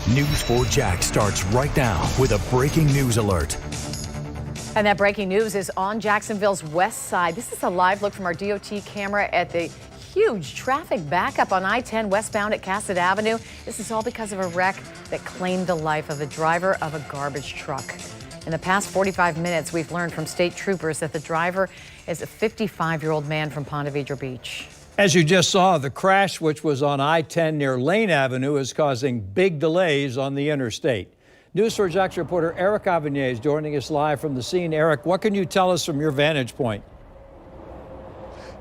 News 4 Jax starts right now with a breaking news alert. And that breaking news is on Jacksonville's west side. This is a live look from our DOT camera at the huge traffic backup on I-10 westbound at Cassett Avenue. This is all because of a wreck that claimed the life of a driver of a garbage truck. In the past 45 minutes, we've learned from state troopers that the driver is a 55-year-old man from Ponte Vedra Beach. As you just saw, the crash, which was on I-10 near Lane Avenue, is causing big delays on the interstate. News 4 Jax reporter Eric Avigné is joining us live from the scene. Eric, what can you tell us from your vantage point?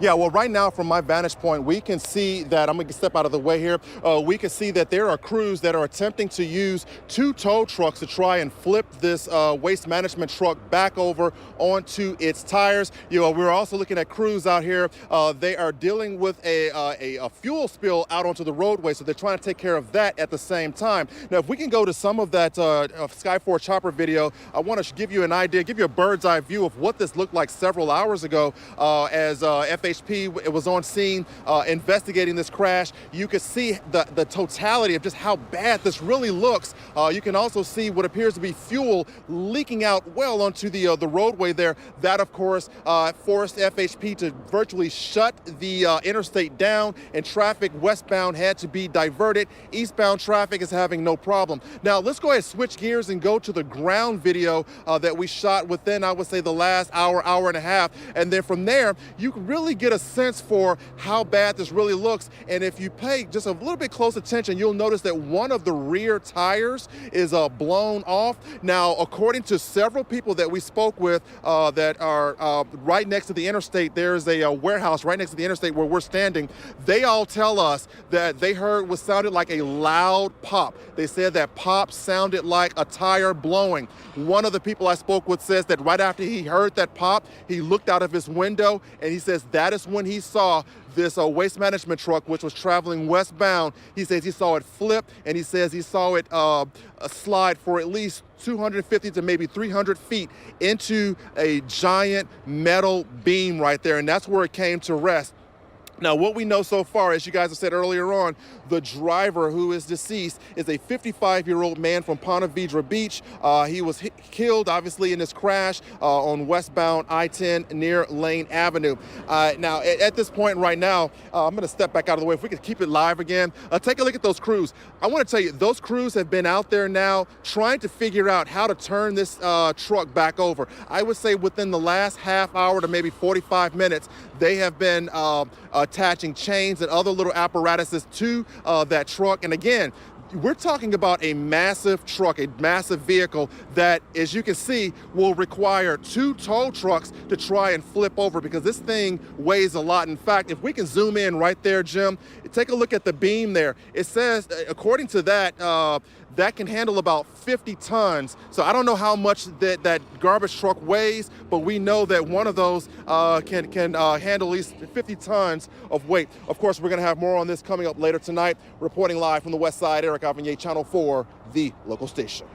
Yeah, well, right now from my vantage point, we can see that, I'm going to step out of the way here, we can see that there are crews that are attempting to use two tow trucks to try and flip this waste management truck back over onto its tires. You know, we're also looking at crews out here. They are dealing with a fuel spill out onto the roadway, so they're trying to take care of that at the same time. Now, if we can go to some of that Sky 4 chopper video, I want to give you an idea, give you a bird's eye view of what this looked like several hours ago as FHP it was on scene investigating this crash. You could see the totality of just how bad this really looks. You can also see what appears to be fuel leaking out well onto the roadway there. That, of course, forced FHP to virtually shut the interstate down, and traffic westbound had to be diverted. Eastbound traffic is having no problem. Now, let's go ahead and switch gears and go to the ground video that we shot within, I would say, the last hour and a half. And then from there, you can really get a sense for how bad this really looks. And if you pay just a little bit close attention, you'll notice that one of the rear tires is blown off. Now, according to several people that we spoke with that are right next to the interstate, there's a warehouse right next to the interstate where we're standing. They all tell us that they heard what sounded like a loud pop. They said that pop sounded like a tire blowing. One of the people I spoke with says that right after he heard that pop, he looked out of his window and he says that is when he saw this waste management truck, which was traveling westbound. He says he saw it flip, and he says he saw it slide for at least 250 to maybe 300 feet into a giant metal beam right there, and that's where it came to rest. Now, what we know so far, as you guys have said earlier on, the driver who is deceased is a 55-year-old man from Ponte Vedra Beach. He was killed, obviously, in this crash on westbound I-10 near Lane Avenue. Now, at this point right now, I'm going to step back out of the way. If we could keep it live again, take a look at those crews. I want to tell you, those crews have been out there now trying to figure out how to turn this truck back over. I would say within the last half hour to maybe 45 minutes, they have been attaching chains and other little apparatuses to that truck. And again, we're talking about a massive truck, a massive vehicle that, as you can see, will require two tow trucks to try and flip over because this thing weighs a lot. In fact, if we can zoom in right there, Jim, take a look at the beam there. It says, according to that, that can handle about 50 tons. So I don't know how much that garbage truck weighs, but we know that one of those can handle at least 50 tons of weight. Of course, we're going to have more on this coming up later tonight. Reporting live from the west side, Eric Avigné, Channel 4, the local station.